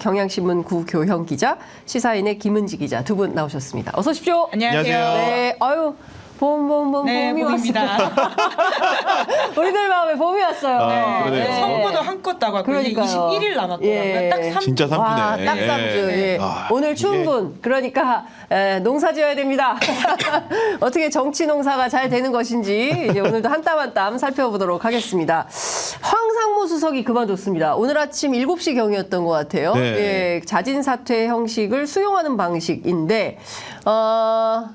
경향신문 구교형 기자, 시사인의 김은지 기자 두 분 나오셨습니다. 어서 오십시오. 안녕하세요. 네, 아유. 네, 봄이 봄입니다. 왔습니다. 우리들 마음에 봄이 왔어요. 네, 네. 선거도 한껏 나가고 이제 그러니까요. 21일 남았더라고요. 예. 딱 3주. 진짜 3주네. 와, 딱 3주. 예. 아, 오늘 추운 분, 그러니까 농사 지어야 됩니다. 어떻게 정치 농사가 잘 되는 것인지 이제 오늘도 한 땀 한 땀 살펴보도록 하겠습니다. 황상무 수석이 그만뒀습니다. 오늘 아침 7시경이었던 것 같아요. 네. 예, 자진 사퇴 형식을 수용하는 방식인데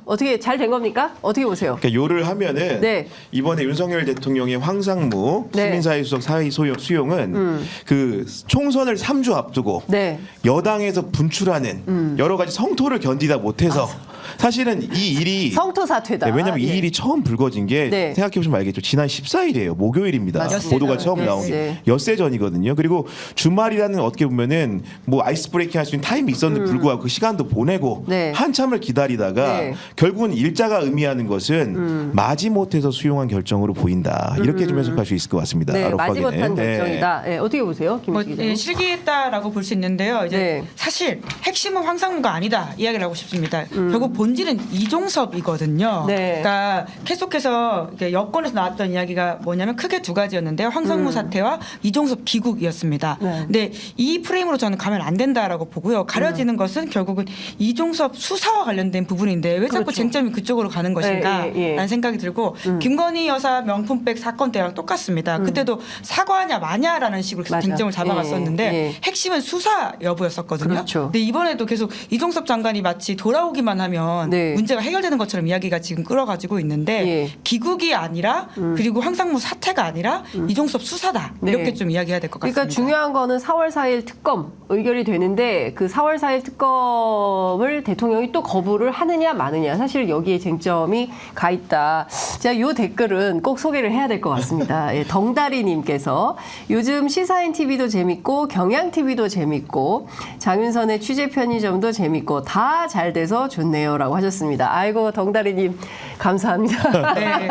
어떻게 잘 된 겁니까? 어떻게 보세요? 그러니까 요를 하면은 네. 이번에 윤석열 대통령의 황상무 네. 시민사회수석 사의 수용은 그 총선을 3주 앞두고 네. 여당에서 분출하는 여러 가지 성토를 견디다 못해서 사실은 이 일이 성토 사퇴다. 네, 왜냐하면 예. 이 일이 처음 불거진 게 네. 생각해 보시면 알겠죠. 지난 14일이에요. 목요일입니다. 맞습니다. 보도가 처음 네, 나온 네. 게 엿새 전이거든요. 그리고 주말이라는 어떻게 보면은 뭐 아이스 브레이킹 할 수 있는 타임이 있었는데 불구하고 그 시간도 보내고 네. 한참을 기다리다가 네. 결국은 일자가 의미하는 것은 마지못해서 수용한 결정으로 보인다. 이렇게 좀 해석할 수 있을 것 같습니다. 네, 아로파게는. 마지못한 네. 결정이다. 네, 어떻게 보세요, 뭐, 김은지 기자님? 예, 실기했다라고 볼 수 있는데요. 이제 네. 사실 핵심은 황상무가 아니다 이야기를 하고 싶습니다. 결국 본질은 이종섭이거든요. 네. 그러니까 계속해서 이렇게 여권에서 나왔던 이야기가 뭐냐면 크게 두 가지였는데요. 황상무 사태와 이종섭 귀국이었습니다. 네. 근데 이 프레임으로 저는 가면 안 된다라고 보고요. 가려지는 것은 결국은 이종섭 수사와 관련된 부분인데 왜 자꾸 그렇죠. 쟁점이 그쪽으로 가는 것인가라는 예, 예. 생각이 들고 김건희 여사 명품백 사건 때랑 똑같습니다. 그때도 사과하냐 마냐라는 식으로 계속 맞아. 쟁점을 잡아갔었는데 예, 예. 핵심은 수사 여부였었거든요. 그렇죠. 근데 이번에도 계속 이종섭 장관이 마치 돌아오기만 하면 네. 문제가 해결되는 것처럼 이야기가 지금 끌어가지고 있는데 예. 귀국이 아니라 그리고 황상무 사태가 아니라 이종섭 수사다 네. 이렇게 좀 이야기해야 될 것 같습니다. 그러니까 중요한 거는 4월 4일 특검 의결이 되는데 그 4월 4일 특검을 대통령이 또 거부를 하느냐 마느냐 사실 여기에 쟁점이 가 있다. 제가 이 댓글은 꼭 소개를 해야 될 것 같습니다. 예, 덩다리님께서 요즘 시사인 TV도 재밌고 경향 TV도 재밌고 장윤선의 취재 편의점도 재밌고 다 잘 돼서 좋네요라고 하셨습니다. 아이고 덩다리님 감사합니다. 네.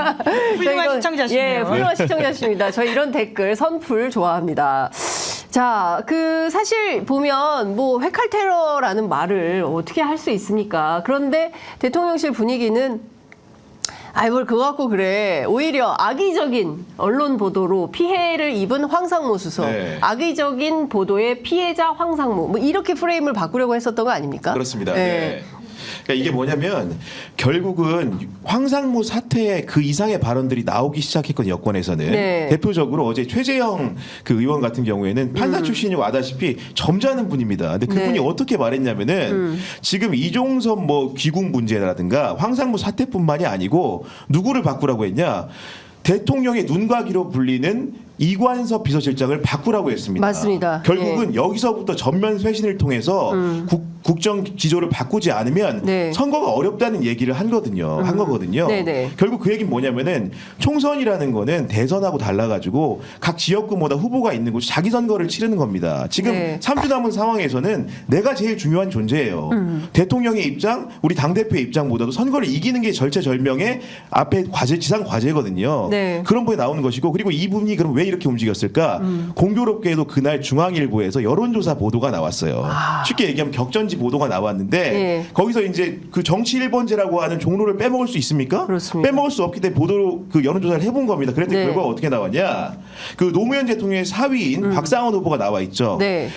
훌륭한 저희 이거- 시청자시네요. 예, 훌륭한 시청자십니다. 저 이런 댓글 선풀 좋아합니다. 자, 사실 보면 뭐 회칼 테러라는 말을 어떻게 할 수 있습니까? 그런데 대통령실 분위기는 뭘 그거 갖고 그래. 오히려 악의적인 언론 보도로 피해를 입은 황상무 수석, 네. 악의적인 보도의 피해자 황상무, 뭐 이렇게 프레임을 바꾸려고 했었던 거 아닙니까? 그렇습니다. 예. 네. 그러니까 이게 뭐냐면 결국은 황상무 사태에 그 이상의 발언들이 나오기 시작했거든요. 여권에서는. 네. 대표적으로 어제 최재형 그 의원 같은 경우에는 판사 출신이고 아다시피 점잖은 분입니다. 근데 그분이 네. 어떻게 말했냐면은 지금 이종섭 뭐 귀국 문제라든가 황상무 사태뿐만이 아니고 누구를 바꾸라고 했냐? 대통령의 눈과 귀로 불리는 이관섭 비서실장을 바꾸라고 했습니다. 맞습니다. 결국은 여기서부터 전면 쇄신을 통해서 국정 기조를 바꾸지 않으면 네. 선거가 어렵다는 얘기를 한 거거든요. 네네. 결국 그 얘기는 뭐냐면은 총선이라는 거는 대선하고 달라가지고 각 지역구마다 후보가 있는 곳 자기 선거를 치르는 겁니다. 지금 네. 3주 남은 상황에서는 내가 제일 중요한 존재예요. 대통령의 입장, 우리 당대표의 입장보다도 선거를 이기는 게 절체절명의 앞에 과제, 지상 과제거든요. 네. 그런 부분에 나오는 것이고 그리고 이분이 그럼 왜 이렇게 움직였을까? 공교롭게도 그날 중앙일보에서 여론조사 보도가 나왔어요. 쉽게 얘기하면 격전지 보도가 나왔는데 네. 거기서 이제 그 정치 1번제라고 하는 종로를 빼먹을 수 있습니까? 그렇습니다. 빼먹을 수 없기 때문에 보도로 그 여론조사를 해본 겁니다. 그랬더니 네. 결과가 어떻게 나왔냐? 그 노무현 대통령의 사위인 박상원 후보가 나와 있죠. 네.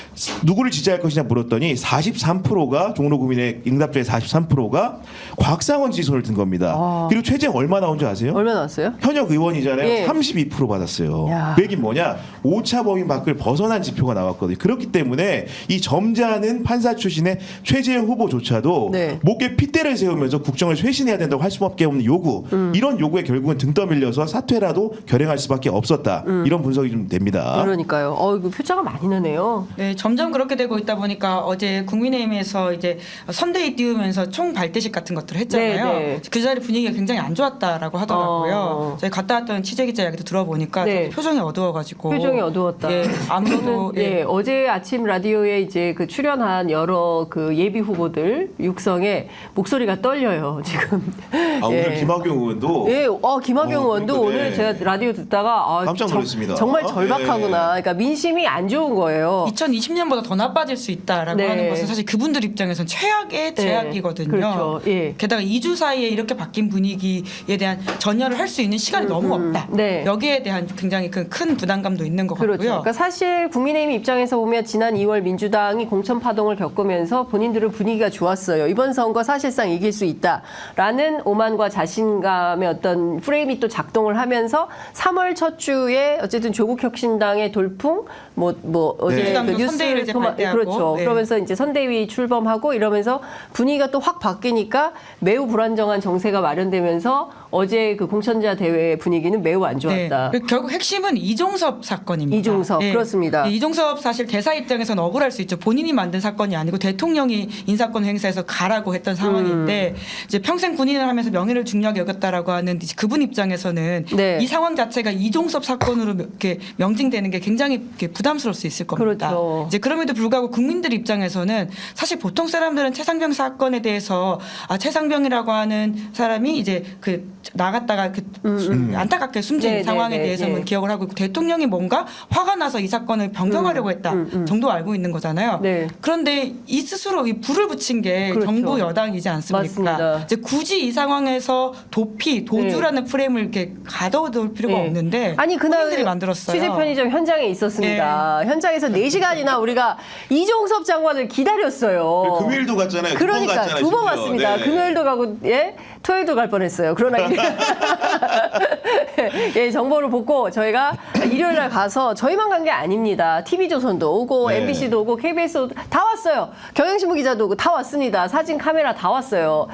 누구를 지지할 것이냐 물었더니 43%가 종로 구민의 응답자의 43%가 곽상원 지지선을 든 겁니다. 그리고 최재형 얼마 나온 줄 아세요? 얼마 나왔어요? 현역 의원이잖아요. 예. 32% 받았어요. 야. 그 얘기는 뭐냐? 오차 범위 밖을 벗어난 지표가 나왔거든요. 그렇기 때문에 이 점잖은 판사 출신의 최재형 후보조차도 네. 목에 핏대를 세우면서 국정을 쇄신해야 된다고 할 수밖에 없는 요구. 이런 요구에 결국은 등 떠밀려서 사퇴라도 결행할 수밖에 없었다. 이런 분석이 좀 됩니다. 그러니까요. 이거 표차가 많이 나네요. 네, 점점 그렇게 되고 있다 보니까 어제 국민의힘에서 이제 선대위 띄우면서 총 발대식 같은 것들을 했잖아요. 네, 네. 그 자리 분위기가 굉장히 안 좋았다라고 하더라고요. 저희 갔다 왔던 취재 기자 이야기도 들어보니까 네. 표정이 어두워가지고 표정이 어두웠다. 예, 아무도 저는, 어제 아침 라디오에 이제 그 출연한 여러 그 예비 후보들 육성에 목소리가 떨려요 지금. 오늘 김학용 의원도 예, 김학용 의원도 그러니까, 오늘 네. 제가 라디오 듣다가 깜짝 놀랐습니다. 정말 절박하구나. 그러니까 민심이 안 좋은 거예요. 2020년보다 더 나빠질 수 있다라고 네. 하는 것은 사실 그분들 입장에서는 최악의 제약이거든요. 그렇죠. 예. 게다가 2주 사이에 이렇게 바뀐 분위기에 대한 전열을 할 수 있는 시간이 너무 없다. 네. 여기에 대한 굉장히 큰 부담감도 있는 것 그렇죠. 같고요. 그러니까 사실 국민의힘 입장에서 보면 지난 2월 민주당이 공천 파동을 겪으면서 본인들은 분위기가 좋았어요. 이번 선거 사실상 이길 수 있다라는 오만과 자신감의 어떤 프레임이 또 작동을 하면서 3월 첫 주에 어쨌든 조국혁신당의 돌풍, 어제 민주당도 그 선대위를 이제 발대하고. 그렇죠. 네. 그러면서 이제 선대위 출범하고 이러면서 분위기가 또 확 바뀌니까 매우 불안정한 정세가 마련되면서 어제 그 공천자 대회 분위기는 매우 안 좋았다. 네. 결국 핵심은 이종섭 사건입니다. 이종섭, 그렇습니다. 네, 이종섭 사실 대사 입장에서는 억울할 수 있죠. 본인이 만든 사건이 아니고 대통령이 인사권 행사해서 가라고 했던 상황인데 이제 평생 군인을 하면서 명예를 중요하게 여겼다라고 하는 그분 입장에서는 네. 이 상황 자체가 이종섭 사건으로 이렇게 명징되는 게 굉장히 이렇게 부담스러울 수 있을 겁니다. 그렇죠. 이제 그럼에도 불구하고 국민들 입장에서는 사실 보통 사람들은 최상병 사건에 대해서 최상병이라고 하는 사람이 이제 그 나갔다가 안타깝게 숨진 네, 상황에 네, 네, 대해서는 네. 기억을 하고 있고 대통령이 뭔가 화가 나서 이 사건을 변경하려고 했다 정도 알고 있는 거잖아요. 네. 그런데 이 스스로 이 불을 붙인 게 그렇죠. 정부 여당이지 않습니까? 맞습니다. 이제 굳이 이 상황에서 도주라는 프레임을 이렇게 가둬둘 필요가 네. 없는데 아니 그날 본인들이 만들었어요. 취재 편의점 현장에 있었습니다. 현장에서 4시간이나 우리가 이종섭 장관을 기다렸어요. 금요일도 갔잖아요. 그러니까 두 번 심지어. 갔습니다. 네. 금요일도 가고 토요일도 갈 뻔했어요. 그러나 정보를 보고 저희가 일요일 날 가서 저희만 간 게 아닙니다. TV조선도 오고 네. MBC도 오고 KBS도 다 왔어요. 경향신문 기자도 오고 다 왔습니다. 사진 카메라 다 왔어요.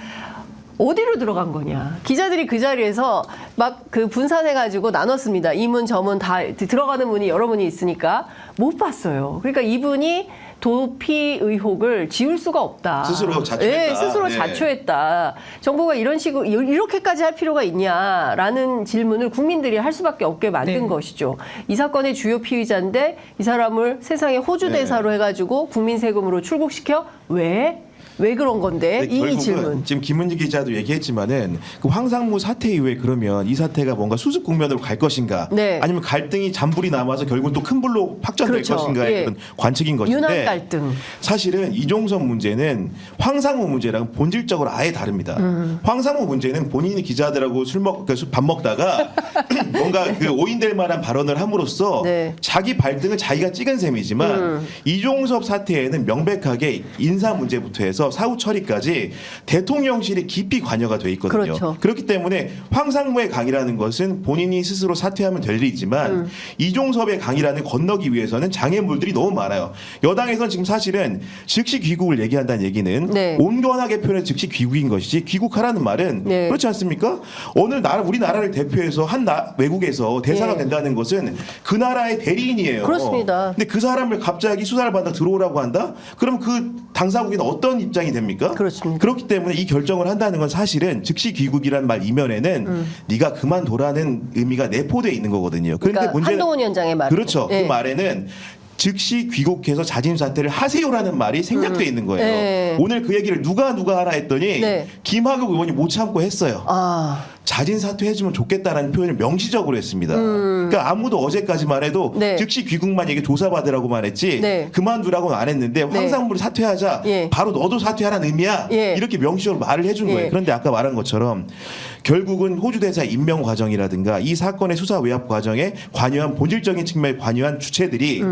어디로 들어간 거냐. 기자들이 그 자리에서 막 그 분산해가지고 나눴습니다. 이 문, 저 문 다 들어가는 문이 여러 문이 있으니까 못 봤어요. 그러니까 이분이 도피 의혹을 지울 수가 없다. 스스로 자초했다. 네, 스스로 네. 자초했다. 정부가 이런 식으로 이렇게까지 할 필요가 있냐라는 질문을 국민들이 할 수밖에 없게 만든 네. 것이죠. 이 사건의 주요 피의자인데 이 사람을 세상에 호주 네. 대사로 해가지고 국민 세금으로 출국시켜 왜? 왜 그런 건데? 근데 이 결국은 질문. 지금 김은지 기자도 얘기했지만은 그 황상무 사태 이후에 그러면 이 사태가 뭔가 수습 국면으로 갈 것인가, 네. 아니면 갈등이 잔불이 남아서 결국 또 큰 불로 확전될 그렇죠. 것인가의 예. 그런 관측인 것인데 윤한 갈등. 사실은 이종섭 문제는 황상무 문제랑 본질적으로 아예 다릅니다. 황상무 문제는 본인이 기자들하고 밥 먹다가 뭔가 그 오인될 만한 발언을 함으로써 네. 자기 발등을 자기가 찍은 셈이지만 이종섭 사태에는 명백하게 인사 문제부터 해서 사후 처리까지 대통령실이 깊이 관여가 돼 있거든요. 그렇죠. 그렇기 때문에 황상무의 강이라는 것은 본인이 스스로 사퇴하면 될 일이지만 이종섭의 강이라는 건너기 위해서는 장애물들이 너무 많아요. 여당에서는 지금 사실은 즉시 귀국을 얘기한다는 얘기는 네. 온건하게 표현해 즉시 귀국인 것이지 귀국하라는 말은 네. 그렇지 않습니까? 어느 나라 우리나라를 대표해서 외국에서 대사가 네. 된다는 것은 그 나라의 대리인이에요. 그렇습니다. 근데 그 사람을 갑자기 수사를 받아 들어오라고 한다? 그럼 그 당사국에는 어떤 입장이 됩니까? 그렇습니다. 그렇기 때문에 이 결정을 한다는 건 사실은 즉시 귀국이란 말 이면에는 네가 그만둬라는 의미가 내포되어 있는 거거든요. 그런데 그러니까 문제는 한동훈 위원장의 말. 그렇죠. 예. 그 말에는 즉시 귀국해서 자진 사퇴를 하세요라는 말이 생략돼 있는 거예요. 네. 오늘 그 얘기를 누가 하나 했더니 네. 김학국 의원이 못 참고 했어요. 아, 자진 사퇴해주면 좋겠다라는 표현을 명시적으로 했습니다. 그러니까 아무도 어제까지만 해도 네. 즉시 귀국만 얘기 조사받으라고만 했지 네. 그만두라고는 안 했는데 황상무를 사퇴하자 예. 바로 너도 사퇴하라는 의미야 예. 이렇게 명시적으로 말을 해준 예. 거예요. 그런데 아까 말한 것처럼 결국은 호주 대사 임명 과정이라든가 이 사건의 수사 외압 과정에 관여한 본질적인 측면에 관여한 주체들이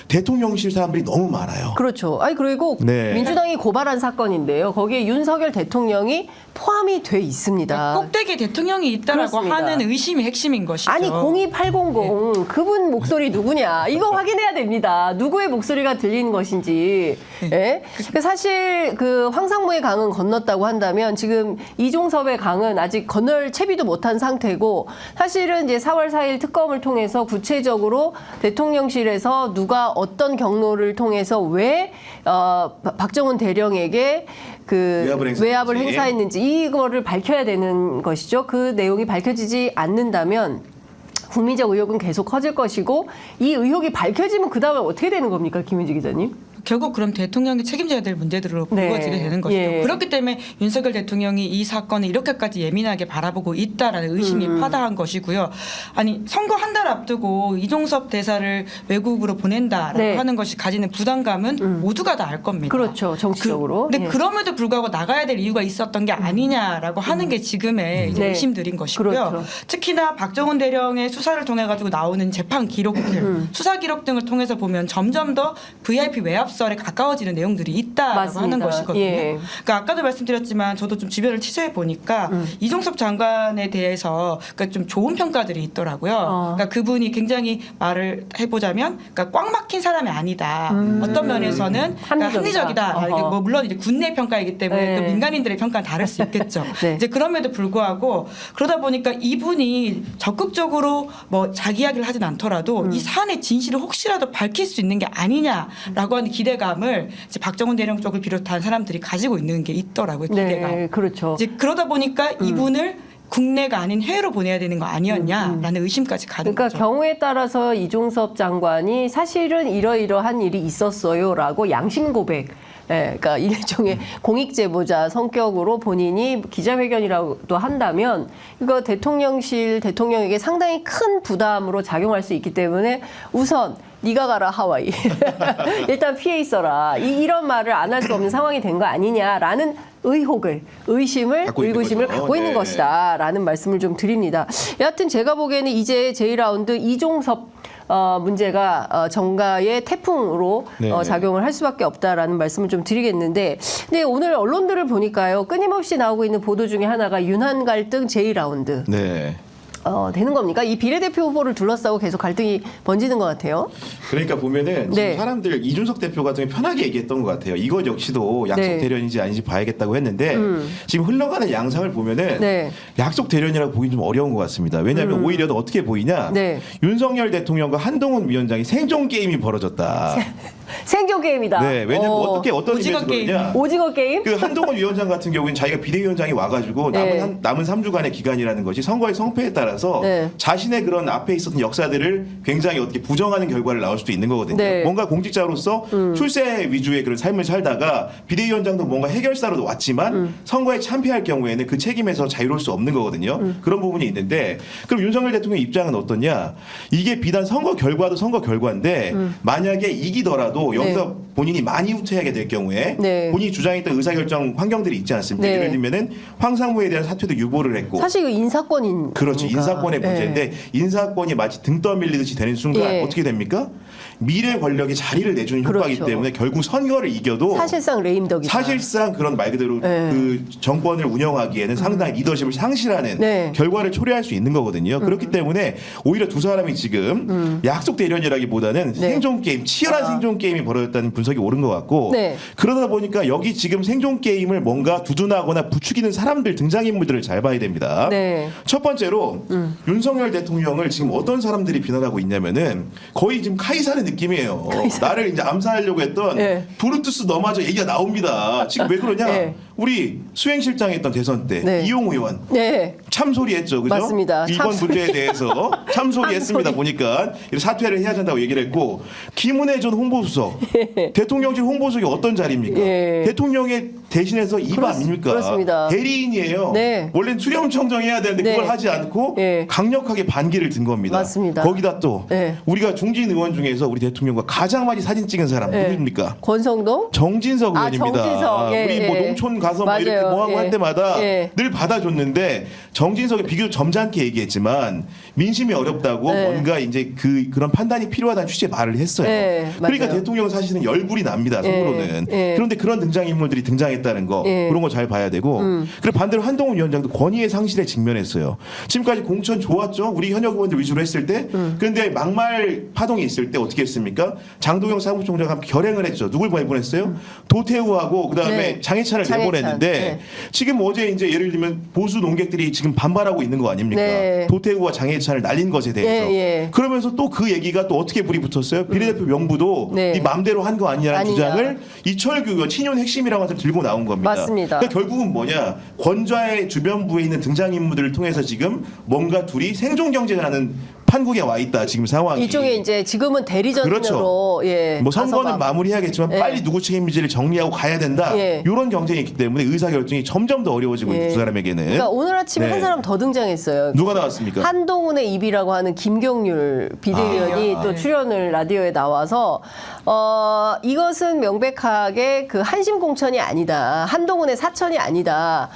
대통령실 사람들이 너무 많아요. 그렇죠. 아니 그리고 네. 민주당이 고발한 사건인데요. 거기에 윤석열 대통령이 포함이 돼 있습니다. 꼭대기 대통령이 있다라고 그렇습니다. 하는 의심이 핵심인 것이죠. 아니 02800 그분 목소리 누구냐 이거 확인해야 됩니다. 누구의 목소리가 들리는 것인지. 예? 그러니까 사실 그 황상무의 강은 건넜다고 한다면 지금 이종섭의 강은 아직 건널 채비도 못한 상태고 사실은 이제 4월 4일 특검을 통해서 구체적으로 대통령실에서 누가 어떤 경로를 통해서 왜 박정훈 대령에게 그 외압을 행사했는지 이거를 밝혀야 되는 것이죠. 그 내용이 밝혀지지 않는다면 국민적 의혹은 계속 커질 것이고 이 의혹이 밝혀지면 그 다음에 어떻게 되는 겁니까, 김은지 기자님? 결국 그럼 대통령이 책임져야 될 문제들로 네. 불거지게 되는 것이죠. 예. 그렇기 때문에 윤석열 대통령이 이 사건을 이렇게까지 예민하게 바라보고 있다라는 의심이 파다한 것이고요. 아니 선거 한 달 앞두고 이종섭 대사를 외국으로 보낸다라고 네. 하는 것이 가지는 부담감은 모두가 다 알 겁니다. 그렇죠. 정치적으로. 근데 예. 그럼에도 불구하고 나가야 될 이유가 있었던 게 아니냐라고 하는 게 지금의 이제 네. 의심들인 것이고요. 그렇죠. 특히나 박정훈 대령의 수사를 통해 가지고 나오는 재판 기록들, 수사 기록 등을 통해서 보면 점점 더 VIP 외압설에 가까워지는 내용들이 있다라고 맞습니다. 하는 것이거든요. 예. 그러니까 아까도 말씀드렸지만 저도 좀 주변을 취재해 보니까 이종섭 장관에 대해서 그러니까 좀 좋은 평가들이 있더라고요. 그러니까 그분이 굉장히 말을 해보자면 그러니까 꽉 막힌 사람이 아니다. 어떤 면에서는 그러니까 합리적이다. 어허. 이게 뭐 물론 이제 군내 평가이기 때문에 네. 또 민간인들의 평가는 다를 수 있겠죠. 네. 이제 그럼에도 불구하고 그러다 보니까 이분이 적극적으로 뭐 자기 이야기를 하진 않더라도 이 사안의 진실을 혹시라도 밝힐 수 있는 게 아니냐라고 하는 기대감을 이제 박정훈 대령 쪽을 비롯한 사람들이 가지고 있는 게 있더라고요. 기대감. 네, 그렇죠. 이제 그러다 보니까 이분을 국내가 아닌 해외로 보내야 되는 거 아니었냐라는 의심까지 가는 그러니까 거죠. 경우에 따라서 이종섭 장관이 사실은 이러이러한 일이 있었어요라고 양심 고백. 예, 그러니까 일종의 공익 제보자 성격으로 본인이 기자회견이라도 한다면 이거 대통령에게 상당히 큰 부담으로 작용할 수 있기 때문에 우선 네가 가라 하와이 일단 피해 있어라 이런 말을 안 할 수 없는 상황이 된 거 아니냐라는 의심을 갖고 있는 네. 것이다라는 말씀을 좀 드립니다. 여하튼 제가 보기에는 이제 제2라운드 이종섭 문제가 정가의 태풍으로 네. 작용을 할 수밖에 없다라는 말씀을 좀 드리겠는데, 근데 오늘 언론들을 보니까요 끊임없이 나오고 있는 보도 중에 하나가 윤한 갈등 제2라운드 네. 되는 겁니까? 이 비례대표 후보를 둘러싸고 계속 갈등이 번지는 것 같아요. 그러니까 보면은 네. 지금 사람들 이준석 대표 같은 경우 편하게 얘기했던 것 같아요. 이것 역시도 약속 네. 대련인지 아닌지 봐야겠다고 했는데 지금 흘러가는 양상을 보면은 네. 약속 대련이라고 보기 좀 어려운 것 같습니다. 왜냐하면 오히려 더 어떻게 보이냐? 네. 윤석열 대통령과 한동훈 위원장이 생존 게임이 벌어졌다. 생존 게임이다. 네, 왜냐면 어떤 오징어 의미에서 게임. 그러냐? 오징어 게임? 그 한동훈 위원장 같은 경우에는 자기가 비대위원장이 와가지고 네. 남은 3주간의 기간이라는 것이 선거의 성패에 따라서 네. 자신의 그런 앞에 있었던 역사들을 굉장히 어떻게 부정하는 결과를 나올 수도 있는 거거든요. 네. 뭔가 공직자로서 출세 위주의 그런 삶을 살다가 비대위원장도 뭔가 해결사로 왔지만 선거에 참패할 경우에는 그 책임에서 자유로울 수 없는 거거든요. 그런 부분이 있는데 그럼 윤석열 대통령 입장은 어떠냐? 이게 비단 선거 결과도 선거 결과인데 만약에 이기더라도 여기서 본인이 많이 후퇴하게 될 경우에 네. 본인이 주장했던 의사결정 환경들이 있지 않습니까? 네. 예를 들면은 황상무에 대한 사퇴도 유보를 했고 사실 이거 인사권인 그렇죠. 거니까. 인사권의 문제인데 인사권이 마치 등 떠밀리듯이 되는 순간 예. 어떻게 됩니까? 미래 권력이 자리를 내주는 효과이기 그렇죠. 때문에 결국 선거를 이겨도 사실상 레임덕이다. 사실상 그런 말 그대로 네. 그 정권을 운영하기에는 상당히 리더십을 상실하는 네. 결과를 초래할 수 있는 거거든요. 그렇기 때문에 오히려 두 사람이 지금 약속 대련이라기보다는 네. 생존 게임, 치열한 생존 게임이 벌어졌다는 분석이 옳은 것 같고 네. 그러다 보니까 여기 지금 생존 게임을 뭔가 두둔하거나 부추기는 사람들 등장인물들을 잘 봐야 됩니다. 네. 첫 번째로 윤석열 대통령을 지금 어떤 사람들이 비난하고 있냐면은 거의 지금 카이사의 느낌이에요. 나를 이제 암살하려고 했던 네. 브루투스 너마저 얘기가 나옵니다. 지금 왜 그러냐? 네. 우리 수행실장 했던 대선 때 네. 이용우 의원 네. 참소리했죠, 그죠? 맞습니다. 이번 참소리. 문제에 대해서 참소리했습니다. 참소리. 보니까 사퇴를 해야 된다고 얘기를 했고 김은혜 전 홍보수석, 대통령실 홍보수석이 어떤 자리입니까? 예. 대통령의 대신해서 이바 아닙니까? 그렇습니다. 대리인이에요. 네. 원래는 수렴청정 해야 되는데 네. 그걸 하지 않고 예. 강력하게 반기를 든 겁니다. 맞습니다. 거기다 또 네. 우리가 중진 의원 중에서 우리 대통령과 가장 많이 사진 찍은 사람 네. 누구입니까? 권성동? 정진석 의원입니다. 정진석. 예, 우리 뭐 예. 농촌 가서 뭐 맞아요. 이렇게 뭐 하고 예. 할 때마다 예. 늘 받아줬는데 정진석이 비교적 점잖게 얘기했지만 민심이 어렵다고 네. 뭔가 이제 그런 판단이 필요하다는 취지의 말을 했어요. 네, 그러니까 맞아요. 대통령 사실은 열불이 납니다. 속으로는. 예. 그런데 그런 등장인물들이 등장했다는 거 예. 그런 거 잘 봐야 되고 그리고 반대로 한동훈 위원장도 권위의 상실에 직면했어요. 지금까지 공천 좋았죠. 우리 현역 의원들 위주로 했을 때. 그런데 막말 파동이 있을 때 어떻게 했습니까? 장도영 사무총장과 함께 결행을 했죠. 누굴 보냈어요? 도태우하고 그다음에 네. 장해찬을 장해찬. 내보냈는데 네. 지금 어제 이제 예를 들면 보수 논객들이 지금 반발하고 있는 거 아닙니까? 네. 도태우와 장해찬을 날린 것에 대해서. 예, 예. 그러면서 또 그 얘기가 또 어떻게 불이 붙었어요? 비례대표 명부도 네. 네 맘대로 한 거 아니냐는 아니냐. 주장을 이철규 의원 친윤 핵심이라고 해서 들고 나온 겁니다. 맞습니다. 그러니까 결국은 뭐냐? 권좌의 주변부에 있는 등장인물들을 통해서 지금 뭔가 둘이 생존 경쟁을 하는 판국에 와 있다 지금 상황이. 일종의 이제 지금은 대리전으로 그렇죠. 예, 뭐 선거는 가서 막- 마무리해야겠지만 예. 빨리 누구 책임인지를 정리하고 가야 된다. 예. 이런 경쟁이 있기 때문에 의사결정이 점점 더 어려워지고 있는 예. 두 사람에게는. 그러니까 오늘 아침에 네. 한 사람 더 등장했어요. 누가 나왔습니까? 한동훈의 입이라고 하는 김경률 비대위원이 또 출연을 라디오에 나와서 이것은 명백하게 그 한심 공천이 아니다. 한동훈의 사천이 아니다.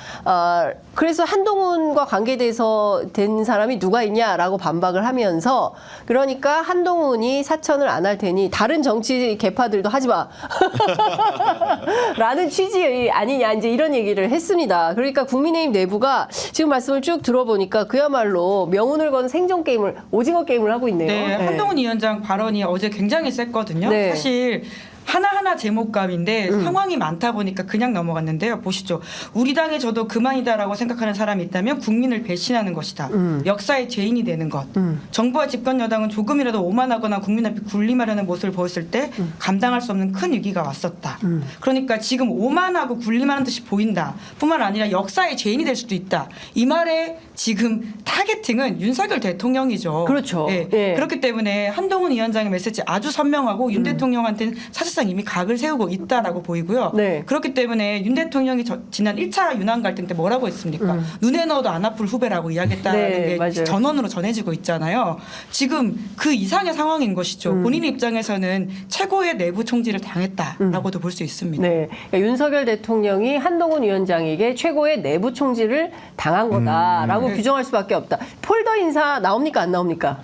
그래서 한동훈과 관계돼서 된 사람이 누가 있냐라고 반박을 하면서 그러니까 한동훈이 사천을 안 할 테니 다른 정치 개파들도 하지 마. 라는 취지 아니냐 이제 이런 얘기를 했습니다. 그러니까 국민의힘 내부가 지금 말씀을 쭉 들어보니까 그야말로 명운을 건 생존 게임을 오징어 게임을 하고 있네요. 네, 한동훈 위원장 발언이 어제 굉장히 셌거든요. 네. 사실 하나하나 제목감인데 상황이 많다 보니까 그냥 넘어갔는데요. 보시죠. 우리 당에 저도 그만이다라고 생각하는 사람이 있다면 국민을 배신하는 것이다. 역사의 죄인이 되는 것. 정부와 집권 여당은 조금이라도 오만하거나 국민 앞에 군림하려는 모습을 보였을 때 감당할 수 없는 큰 위기가 왔었다. 그러니까 지금 오만하고 군림하는 듯이 보인다. 뿐만 아니라 역사의 죄인이 될 수도 있다. 이 말에 지금 타겟팅은 윤석열 대통령이죠. 그렇죠. 예. 예. 그렇기 때문에 한동훈 위원장의 메시지 아주 선명하고 윤 대통령한테는 사실상 이미 각을 세우고 있다라고 보이고요. 네. 그렇기 때문에 윤 대통령이 지난 1차 윤한 갈등 때 뭐라고 했습니까? 눈에 넣어도 안 아플 후배라고 이야기했다는 네, 게 맞아요. 전원으로 전해지고 있잖아요. 지금 그 이상의 상황인 것이죠. 본인 입장에서는 최고의 내부 총질을 당했다라고도 볼 수 있습니다. 네, 그러니까 윤석열 대통령이 한동훈 위원장에게 최고의 내부 총질을 당한 거다라고 규정할 수밖에 없다. 폴더 인사 나옵니까 안 나옵니까?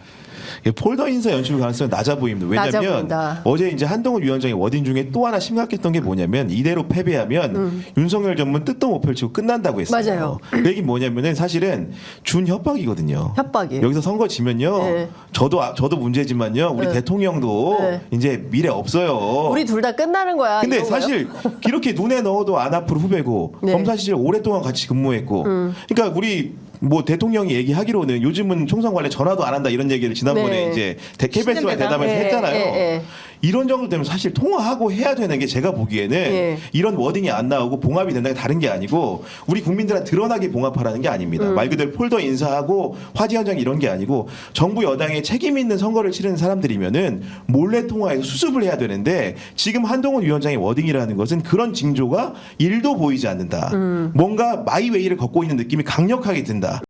폴더 인사 연출 가능성이 낮아 보입니다. 낮아 왜냐하면 보인다. 어제 이제 한동훈 위원장의 워딩 중에 또 하나 심각했던 게 뭐냐면 이대로 패배하면 윤석열 전문 뜻도 못 펼치고 끝난다고 했어요. 맞아요. 그 얘기 뭐냐면은 사실은 준 협박이거든요. 협박이에요. 여기서 선거 지면요. 네. 저도 문제지만요. 우리 네. 대통령도 네. 이제 미래 없어요. 우리 둘 다 끝나는 거야. 근데 이런 거예요? 사실 이렇게 눈에 넣어도 안 아플 후배고 네. 검사실 오랫동안 같이 근무했고 그러니까 우리 뭐 대통령이 얘기하기로는 요즘은 총선 관련 전화도 안 한다 이런 얘기를 지난번에 네. 이제 KBS와 신년 대담에서 대담. 했잖아요. 예. 이런 정도 되면 사실 통화하고 해야 되는 게 제가 보기에는 예. 이런 워딩이 안 나오고 봉합이 된다는 게 다른 게 아니고 우리 국민들한테 드러나게 봉합하라는 게 아닙니다. 말 그대로 폴더 인사하고 화제 현장 이런 게 아니고 정부 여당에 책임 있는 선거를 치르는 사람들이면은 몰래 통화해서 수습을 해야 되는데 지금 한동훈 위원장의 워딩이라는 것은 그런 징조가 1도 보이지 않는다. 뭔가 마이웨이를 걷고 있는 느낌이 강력하게 든다.